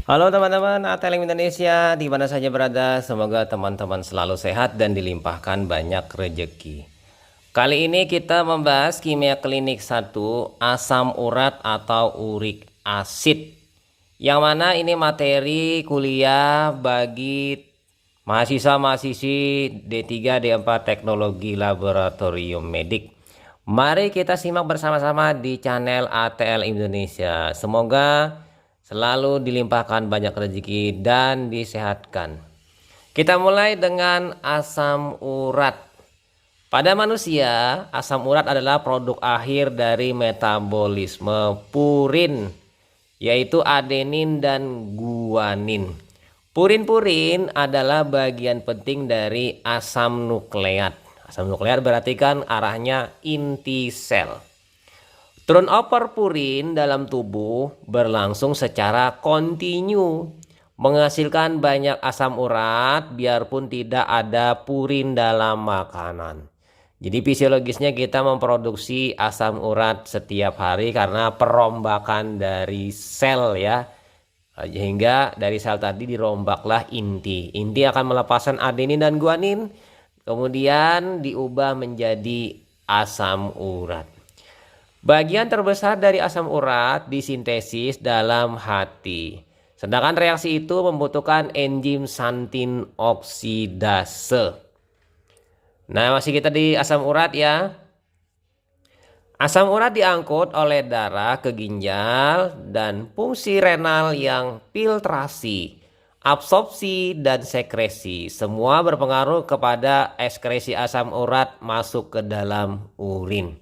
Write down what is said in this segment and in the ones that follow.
Halo teman-teman ATLM Indonesia, di mana saja berada, semoga teman-teman selalu sehat dan dilimpahkan banyak rejeki. Kali ini kita membahas kimia klinik 1, asam urat atau urik asid. Yang mana ini materi kuliah bagi mahasiswa-mahasiswi D3 D4 Teknologi Laboratorium Medik. Mari kita simak bersama-sama di channel ATL Indonesia. Semoga selalu dilimpahkan banyak rezeki dan disehatkan. Kita mulai dengan asam urat. Pada manusia, asam urat adalah produk akhir dari metabolisme purin, yaitu adenin dan guanin. Purin-purin adalah bagian penting dari asam nukleat. Asam nukleat berarti kan arahnya inti sel. Turnover purin dalam tubuh berlangsung secara kontinu, menghasilkan banyak asam urat biarpun tidak ada purin dalam makanan. Jadi fisiologisnya kita memproduksi asam urat setiap hari karena perombakan dari sel ya. Sehingga dari sel tadi dirombaklah inti. Inti akan melepaskan adenin dan guanin, kemudian diubah menjadi asam urat. Bagian terbesar dari asam urat disintesis dalam hati. Sedangkan reaksi itu membutuhkan enzim santin oksidase. Nah, masih kita di asam urat ya. Asam urat diangkut oleh darah ke ginjal dan fungsi renal yang filtrasi, absorpsi, dan sekresi. Semua berpengaruh kepada ekskresi asam urat masuk ke dalam urin.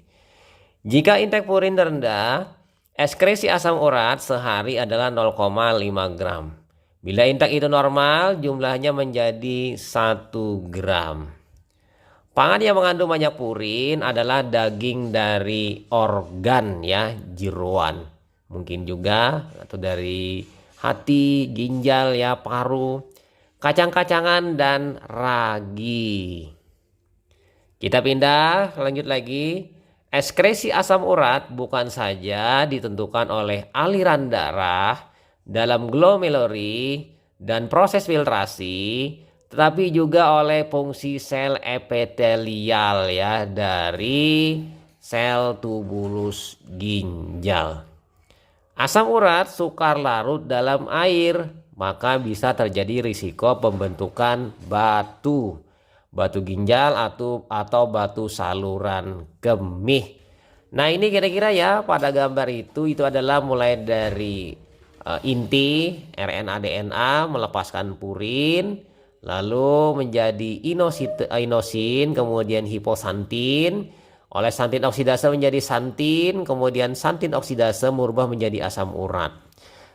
Jika intake purin rendah, ekskresi asam urat sehari adalah 0,5 gram. Bila intake itu normal, jumlahnya menjadi 1 gram. Pangan yang mengandung banyak purin adalah daging dari organ ya, jeroan. Mungkin juga atau dari hati, ginjal ya, paru, kacang-kacangan dan ragi. Kita pindah lanjut lagi. Ekskresi asam urat bukan saja ditentukan oleh aliran darah dalam glomeruli dan proses filtrasi, tetapi juga oleh fungsi sel epitelial ya dari sel tubulus ginjal. Asam urat sukar larut dalam air, maka bisa terjadi risiko pembentukan batu ginjal atau batu saluran kemih. Nah, ini kira-kira ya pada gambar itu adalah mulai dari inti RNA DNA melepaskan purin, lalu menjadi inosin, kemudian hiposantin, oleh santin oksidase menjadi santin, kemudian santin oksidase merubah menjadi asam urat.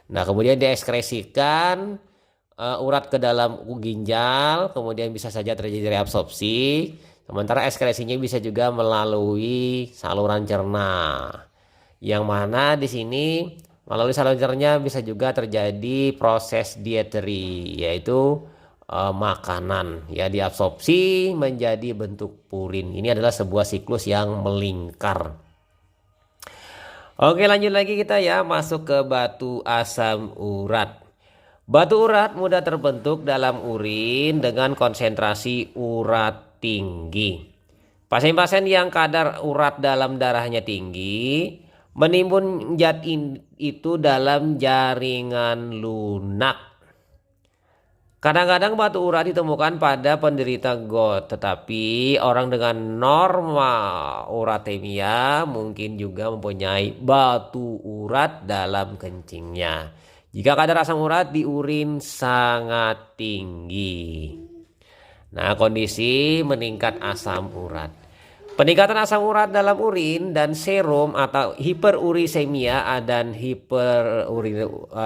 Nah, kemudian diekskresikan urat ke dalam ginjal, kemudian bisa saja terjadi reabsorpsi, sementara ekskresinya bisa juga melalui saluran cerna. Yang mana di sini melalui saluran cerna bisa juga terjadi proses dietary, yaitu makanan ya diabsorpsi menjadi bentuk purin. Ini adalah sebuah siklus yang melingkar. Oke, lanjut lagi kita ya masuk ke batu asam urat. Batu urat mudah terbentuk dalam urin dengan konsentrasi urat tinggi. Pasien-pasien yang kadar urat dalam darahnya tinggi menimbun zat itu dalam jaringan lunak. Kadang-kadang batu urat ditemukan pada penderita GOT, tetapi orang dengan norma uratemia mungkin juga mempunyai batu urat dalam kencingnya jika kadar asam urat di urin sangat tinggi. Nah, kondisi meningkat asam urat. Peningkatan asam urat dalam urin dan serum atau hiperurisemia dan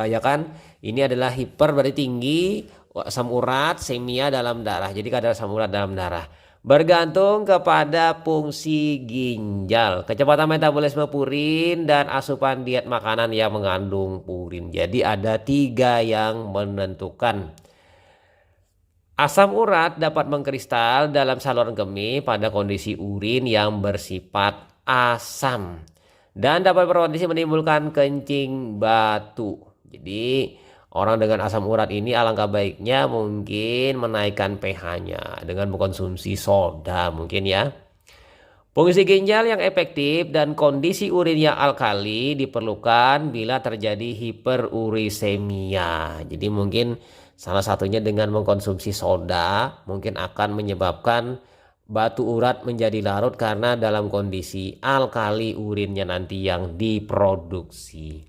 ya kan? Ini adalah hiper berarti tinggi, asam urat, semia dalam darah. Jadi kadar asam urat dalam darah bergantung kepada fungsi ginjal, kecepatan metabolisme purin, dan asupan diet makanan yang mengandung purin. Jadi ada 3 yang menentukan. Asam urat dapat mengkristal dalam saluran kemih pada kondisi urin yang bersifat asam dan dapat berpotensi menimbulkan kencing batu. Jadi Orang dengan asam urat ini alangkah baiknya mungkin menaikkan pH-nya dengan mengkonsumsi soda mungkin ya. Fungsi ginjal yang efektif dan kondisi urin yang alkali diperlukan bila terjadi hiperurisemia. Jadi mungkin salah satunya dengan mengkonsumsi soda mungkin akan menyebabkan batu urat menjadi larut karena dalam kondisi alkali urinnya nanti yang diproduksi.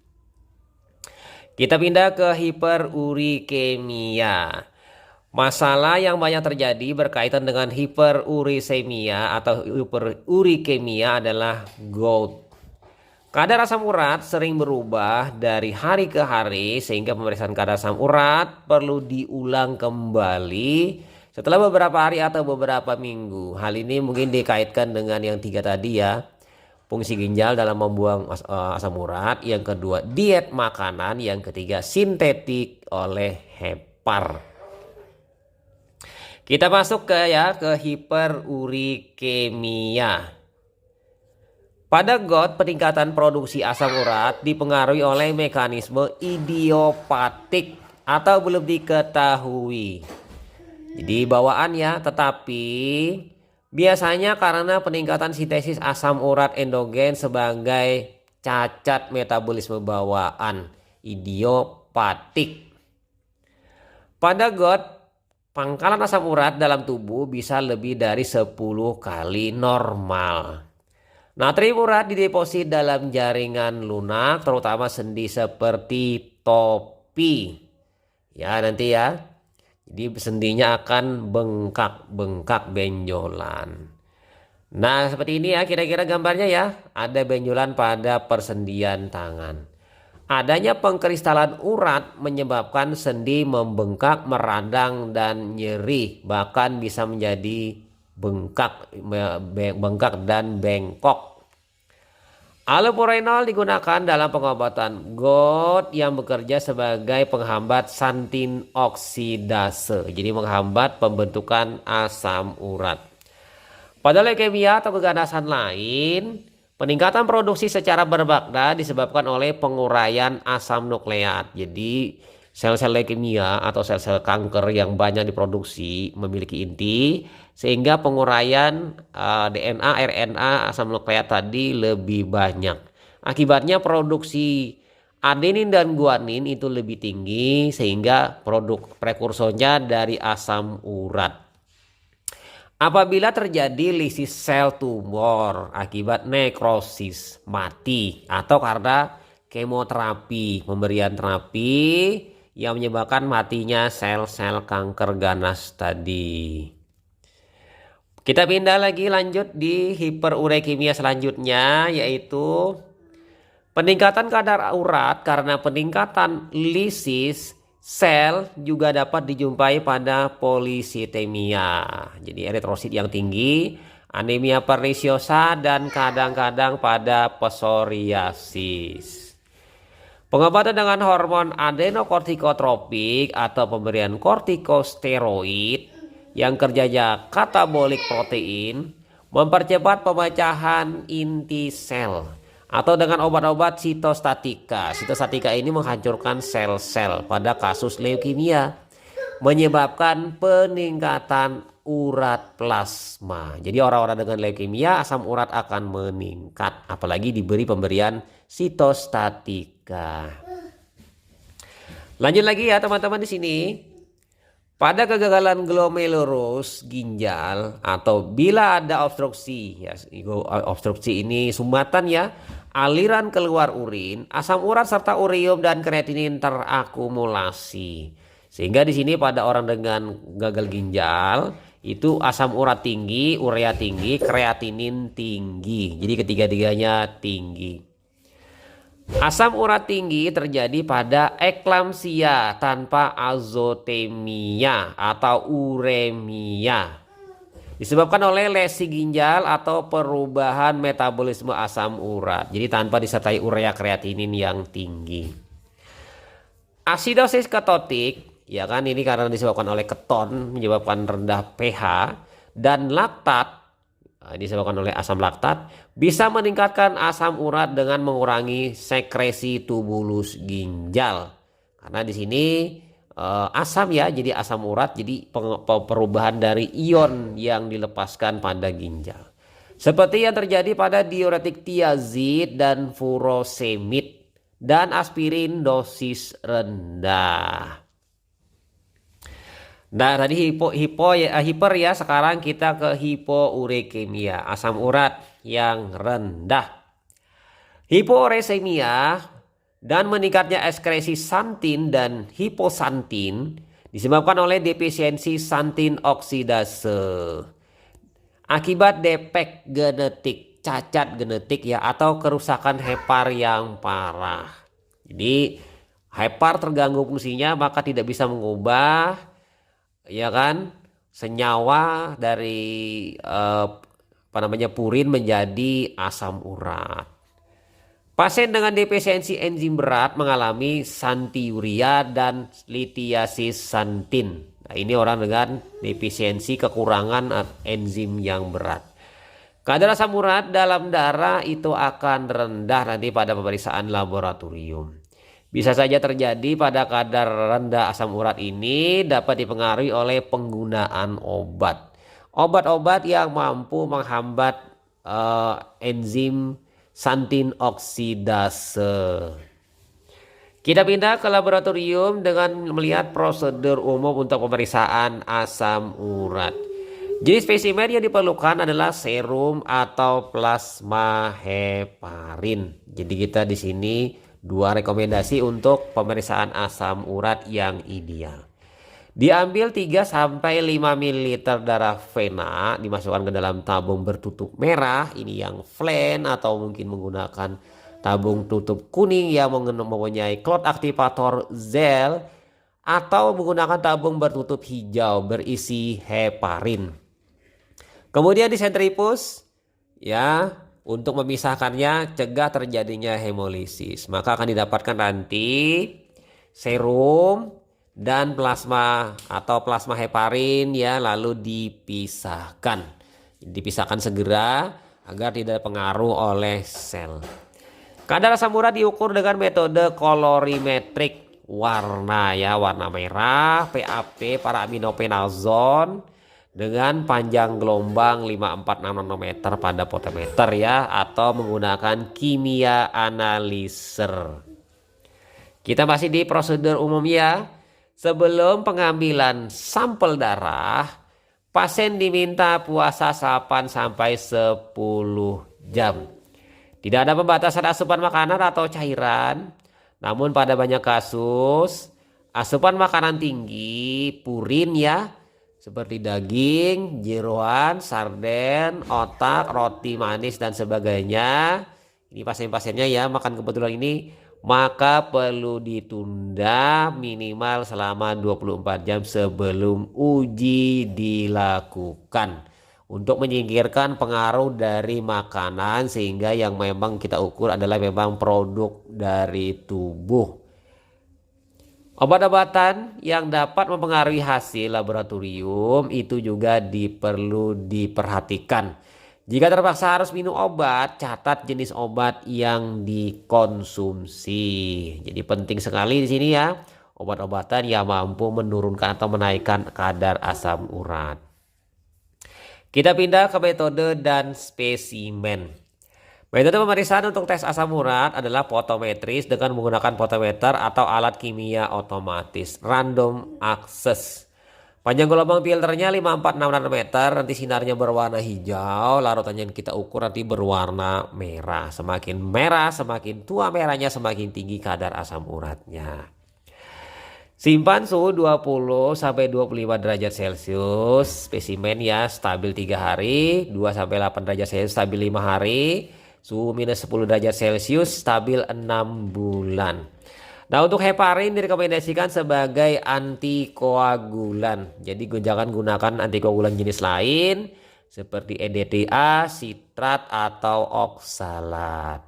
Kita pindah ke hiperurikemia. Masalah yang banyak terjadi berkaitan dengan hiperurisemia atau hiperurikemia adalah gout. Kadar asam urat sering berubah dari hari ke hari sehingga pemeriksaan kadar asam urat perlu diulang kembali setelah beberapa hari atau beberapa minggu. Hal ini mungkin dikaitkan dengan yang tiga tadi ya. Fungsi ginjal dalam membuang asam urat. Yang kedua diet makanan. Yang ketiga sintetik oleh hepar. Kita masuk ke hiperurikemia. Pada gout, peningkatan produksi asam urat dipengaruhi oleh mekanisme idiopatik atau belum diketahui. Jadi bawaan ya, tetapi biasanya karena peningkatan sintesis asam urat endogen sebagai cacat metabolisme bawaan idiopatik. Pada gout, pangkalan asam urat dalam tubuh bisa lebih dari 10 kali normal. Natrium urat dideposit dalam jaringan lunak terutama sendi seperti topi. Ya nanti ya. Jadi sendinya akan bengkak benjolan. Nah seperti ini ya kira-kira gambarnya ya. Ada benjolan pada persendian tangan. Adanya pengkristalan urat menyebabkan sendi membengkak, meradang, dan nyeri. Bahkan bisa menjadi bengkak dan bengkok. Allopurinol digunakan dalam pengobatan gout yang bekerja sebagai penghambat santin oksidase. Jadi menghambat pembentukan asam urat. Pada leukemia atau keganasan lain, peningkatan produksi secara berbakda disebabkan oleh penguraian asam nukleat. Jadi sel-sel leukemia atau sel-sel kanker yang banyak diproduksi memiliki inti sehingga penguraian DNA, RNA, asam nukleat tadi lebih banyak. Akibatnya produksi adenin dan guanin itu lebih tinggi sehingga produk prekursornya dari asam urat. Apabila terjadi lisis sel tumor akibat nekrosis mati atau karena kemoterapi, pemberian terapi yang menyebabkan matinya sel-sel kanker ganas tadi. Kita pindah lagi lanjut di hiperurikemia selanjutnya yaitu peningkatan kadar urat karena peningkatan lisis sel juga dapat dijumpai pada polisitemia. Jadi eritrosit yang tinggi, anemia pernisiosa, dan kadang-kadang pada psoriasis. Pengobatan dengan hormon adenokortikotropik atau pemberian kortikosteroid yang kerjanya katabolik protein mempercepat pemecahan inti sel. Atau dengan obat-obat sitostatika. Sitostatika ini menghancurkan sel-sel pada kasus leukemia. Menyebabkan peningkatan urat plasma. Jadi orang-orang dengan leukemia asam urat akan meningkat. Apalagi diberi pemberian sitostatika. Lanjut lagi ya teman-teman di sini. Pada kegagalan glomerulus ginjal atau bila ada obstruksi. Ya, obstruksi ini sumbatan ya. Aliran keluar urin, asam urat serta urium dan kreatinin terakumulasi. Sehingga di sini pada orang dengan gagal ginjal itu asam urat tinggi, urea tinggi, kreatinin tinggi. Jadi ketiga-tiganya tinggi. Asam urat tinggi terjadi pada eklamsia tanpa azotemia atau uremia. Disebabkan oleh lesi ginjal atau perubahan metabolisme asam urat. Jadi tanpa disertai urea kreatinin yang tinggi. Asidosis ketotik, ya kan ini karena disebabkan oleh keton menyebabkan rendah pH dan laktat, disebabkan oleh asam laktat, bisa meningkatkan asam urat dengan mengurangi sekresi tubulus ginjal. Karena di sini asam ya, jadi asam urat, jadi perubahan dari ion yang dilepaskan pada ginjal. Seperti yang terjadi pada diuretik tiazid dan furosemid dan aspirin dosis rendah. Nah, tadi hiper ya, sekarang kita ke hipourikemia, asam urat yang rendah. Hipouremia dan meningkatnya ekskresi santin dan hiposantin disebabkan oleh defisiensi santin oksidase akibat defek genetik, cacat genetik ya, atau kerusakan hepar yang parah. Jadi hepar terganggu fungsinya, maka tidak bisa mengubah ya kan senyawa dari purin menjadi asam urat. Pasien dengan defisiensi enzim berat mengalami santiuria dan litiasis santin. Nah, ini orang dengan defisiensi kekurangan enzim yang berat. Kadar asam urat dalam darah itu akan rendah nanti pada pemeriksaan laboratorium. Bisa saja terjadi pada kadar rendah asam urat ini dapat dipengaruhi oleh penggunaan obat. Obat-obat yang mampu menghambat enzim santin oksidase. Kita pindah ke laboratorium dengan melihat prosedur umum untuk pemeriksaan asam urat. Jenis spesimen yang diperlukan adalah serum atau plasma heparin. Jadi kita di sini dua rekomendasi untuk pemeriksaan asam urat yang ideal. Diambil 3-5 ml darah vena, dimasukkan ke dalam tabung bertutup merah, ini yang flen, atau mungkin menggunakan tabung tutup kuning yang mempunyai clot aktivator zel, atau menggunakan tabung bertutup hijau berisi heparin. Kemudian disentrifus ya, untuk memisahkannya, cegah terjadinya hemolisis. Maka akan didapatkan nanti serum dan plasma atau plasma heparin ya, lalu dipisahkan segera agar tidak pengaruh oleh sel. Kadar asam urat diukur dengan metode kolorimetrik warna ya, warna merah PAP paraaminopenazon dengan panjang gelombang 546 nanometer pada potenometer ya, atau menggunakan kimia analyzer. Kita masih di prosedur umum ya. Sebelum pengambilan sampel darah, pasien diminta puasa 8-10 jam. Tidak ada pembatasan asupan makanan atau cairan. Namun pada banyak kasus, asupan makanan tinggi, purin ya, seperti daging, jeroan, sarden, otak, roti manis dan sebagainya. Ini pasien-pasiennya ya makan kebetulan ini, maka perlu ditunda minimal selama 24 jam sebelum uji dilakukan untuk menyingkirkan pengaruh dari makanan, sehingga yang memang kita ukur adalah memang produk dari tubuh. Obat-obatan yang dapat mempengaruhi hasil laboratorium itu juga perlu diperhatikan. Jika terpaksa harus minum obat, catat jenis obat yang dikonsumsi. Jadi penting sekali di sini ya, obat-obatan yang mampu menurunkan atau menaikkan kadar asam urat. Kita pindah ke metode dan spesimen. Metode pemeriksaan untuk tes asam urat adalah fotometris dengan menggunakan fotometer atau alat kimia otomatis random access. Panjang gelombang filternya 546 nanometer, nanti sinarnya berwarna hijau, larutan yang kita ukur nanti berwarna merah. Semakin merah, semakin tua merahnya, semakin tinggi kadar asam uratnya. Simpan suhu 20-25 derajat Celcius, spesimen ya stabil 3 hari, 2-8 derajat Celcius stabil 5 hari, suhu minus 10 derajat Celcius stabil 6 bulan. Nah, untuk heparin direkomendasikan sebagai antikoagulan. Jadi jangan gunakan antikoagulan jenis lain seperti EDTA, sitrat atau oksalat.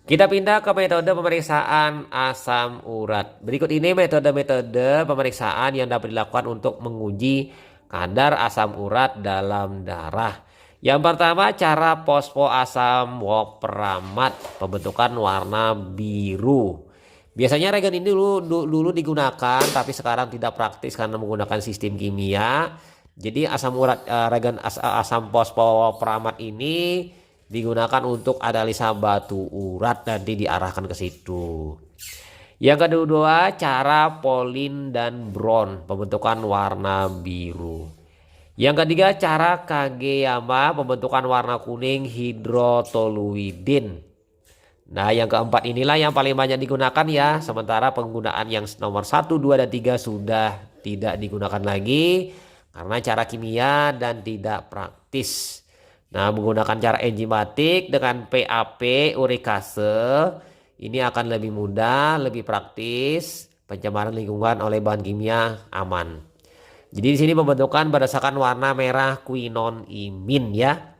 Kita pindah ke metode pemeriksaan asam urat. Berikut ini metode-metode pemeriksaan yang dapat dilakukan untuk menguji kadar asam urat dalam darah. Yang pertama, cara fosfoasam Wopramat, pembentukan warna biru. Biasanya regen ini dulu digunakan, tapi sekarang tidak praktis karena menggunakan sistem kimia. Jadi asam urat asam fosfopramat ini digunakan untuk analisa batu urat, nanti diarahkan ke situ. Yang kedua, cara Pauling dan Brown pembentukan warna biru. Yang ketiga, cara Kageyama pembentukan warna kuning hidrotoluidin. Nah, yang keempat inilah yang paling banyak digunakan ya. Sementara penggunaan yang nomor 1, 2, dan 3 sudah tidak digunakan lagi karena cara kimia dan tidak praktis. Nah, menggunakan cara enzimatik dengan PAP urikase ini akan lebih mudah, lebih praktis, pencemaran lingkungan oleh bahan kimia aman. Jadi di sini pembentukan berdasarkan warna merah quinonimin ya.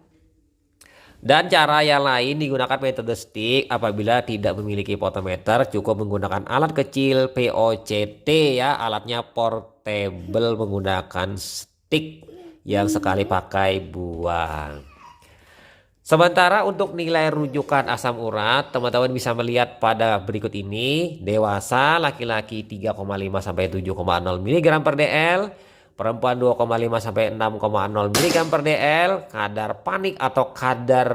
Dan cara yang lain digunakan metode stick apabila tidak memiliki potenometer, cukup menggunakan alat kecil POCT ya, alatnya portable menggunakan stick yang sekali pakai buang. Sementara untuk nilai rujukan asam urat, teman-teman bisa melihat pada berikut ini. Dewasa laki-laki 3,5 sampai 7,0 mg per dl, perempuan 2,5 sampai 6,0 mg per dl. Kadar panik atau kadar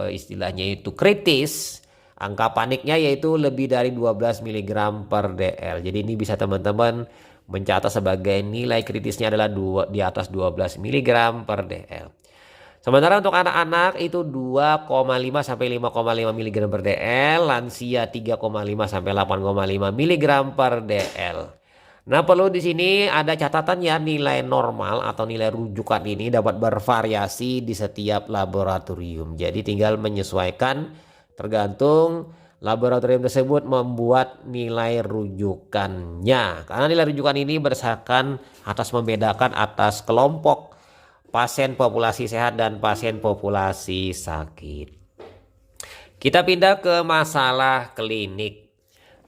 istilahnya itu kritis, angka paniknya yaitu lebih dari 12 mg per dl. Jadi ini bisa teman-teman mencatat sebagai nilai kritisnya adalah di atas 12 mg per dl. Sementara untuk anak-anak itu 2,5 sampai 5,5 mg per dl, lansia 3,5 sampai 8,5 mg per dl. Nah, perlu di sini ada catatan ya, nilai normal atau nilai rujukan ini dapat bervariasi di setiap laboratorium. Jadi tinggal menyesuaikan tergantung laboratorium tersebut membuat nilai rujukannya. Karena nilai rujukan ini berdasarkan atas membedakan atas kelompok pasien populasi sehat dan pasien populasi sakit. Kita pindah ke masalah klinik.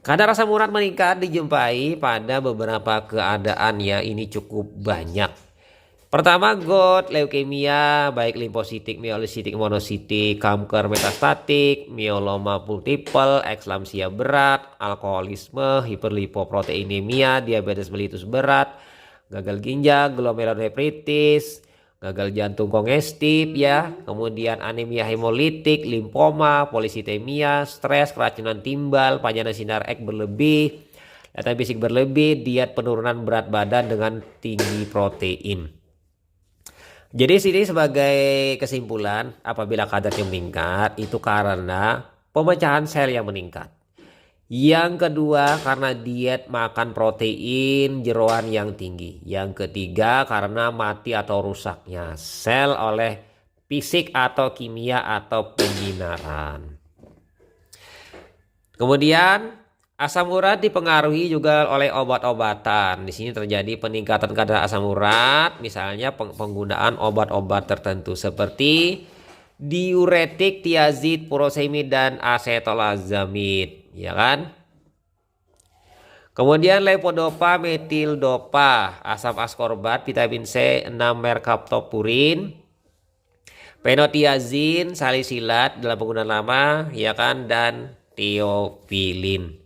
Kadar asam urat meningkat dijumpai pada beberapa keadaan ya, ini cukup banyak. Pertama, GOUT, leukemia, baik limfositik, myelositik, monositik, kanker metastatik, myeloma multiple, eklamsia berat, alkoholisme, hiperlipoproteinemia, diabetes mellitus berat, gagal ginjal, glomerulonefritis, gagal jantung kongestif ya, kemudian anemia hemolitik, limfoma, polisitemia, stres, keracunan timbal, panjang sinar X berlebih, latihan fisik berlebih, diet penurunan berat badan dengan tinggi protein. Jadi sini sebagai kesimpulan, apabila kadarnya meningkat itu karena pemecahan sel yang meningkat. Yang kedua karena diet makan protein jeroan yang tinggi. Yang ketiga karena mati atau rusaknya sel oleh fisik atau kimia atau penyinaran. Kemudian asam urat dipengaruhi juga oleh obat-obatan. Di sini terjadi peningkatan kadar asam urat, misalnya penggunaan obat-obat tertentu seperti diuretik, tiazid, furosemid, dan asetolazamid, ya kan? Kemudian levodopa, metildopa, asam askorbat, vitamin C, 6 merkaptopurin, penotiazin, salisilat dalam penggunaan lama, ya kan, dan teofilin.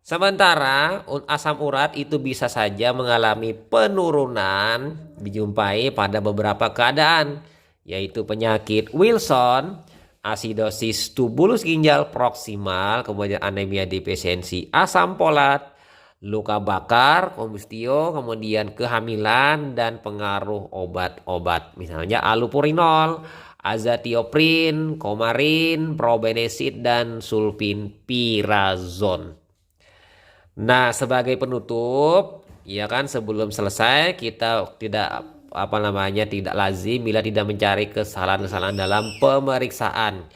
Sementara asam urat itu bisa saja mengalami penurunan dijumpai pada beberapa keadaan, yaitu penyakit Wilson, asidosis tubulus ginjal proksimal, kemudian anemia defisiensi asam folat, luka bakar, kombustio, kemudian kehamilan dan pengaruh obat-obat, misalnya allopurinol, azathioprin, komarin, probenesid, dan sulfinpirazon. Nah, sebagai penutup, ya kan, sebelum selesai kita tidak tidak lazim bila tidak mencari kesalahan-kesalahan dalam pemeriksaan,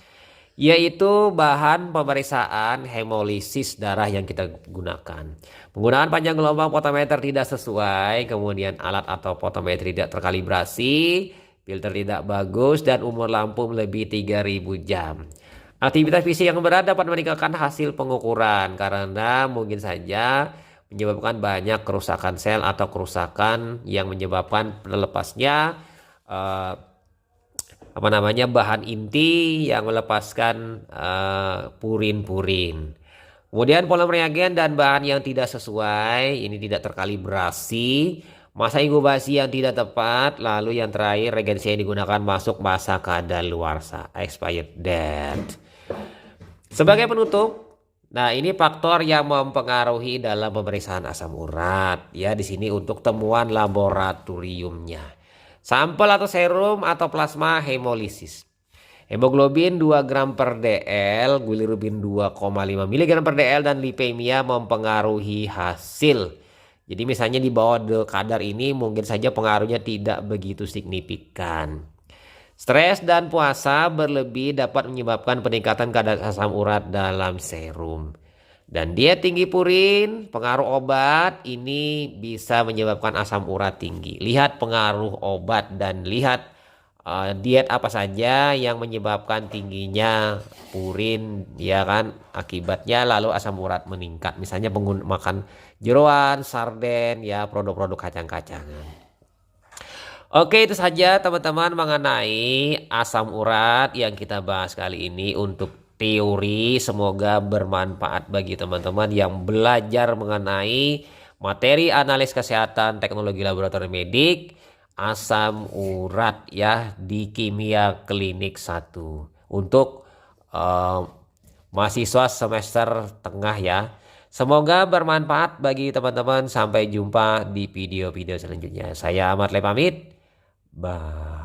yaitu bahan pemeriksaan hemolisis darah yang kita gunakan. Penggunaan panjang gelombang potenometer tidak sesuai, kemudian alat atau potenometer tidak terkalibrasi, filter tidak bagus, dan umur lampu melebihi 3000 jam. Aktivitas fisik yang berat dapat meningkatkan hasil pengukuran karena mungkin saja menyebabkan banyak kerusakan sel atau kerusakan yang menyebabkan lepasnya bahan inti yang melepaskan purin-purin. Kemudian volume reagen dan bahan yang tidak sesuai, ini tidak terkalibrasi, masa inkubasi yang tidak tepat, lalu yang terakhir regensi yang digunakan masuk masa kadaluarsa, expired date. Sebagai penutup, nah ini faktor yang mempengaruhi dalam pemeriksaan asam urat ya di sini untuk temuan laboratoriumnya. Sampel atau serum atau plasma hemolisis. Hemoglobin 2 gram per dl, bilirubin 2,5 mg per dl, dan lipemia mempengaruhi hasil. Jadi misalnya di bawah kadar ini mungkin saja pengaruhnya tidak begitu signifikan. Stres dan puasa berlebih dapat menyebabkan peningkatan kadar asam urat dalam serum. Dan diet tinggi purin, pengaruh obat ini bisa menyebabkan asam urat tinggi. Lihat pengaruh obat dan lihat diet apa saja yang menyebabkan tingginya purin ya kan, akibatnya lalu asam urat meningkat, misalnya makan jeroan, sarden ya, produk-produk kacang-kacangan. Oke, itu saja teman-teman mengenai asam urat yang kita bahas kali ini untuk teori. Semoga bermanfaat bagi teman-teman yang belajar mengenai materi analis kesehatan teknologi laboratorium medik asam urat ya di kimia klinik 1 untuk mahasiswa semester tengah ya. Semoga bermanfaat bagi teman-teman. Sampai jumpa di video-video selanjutnya. Saya Ahmad Le pamit. Bye.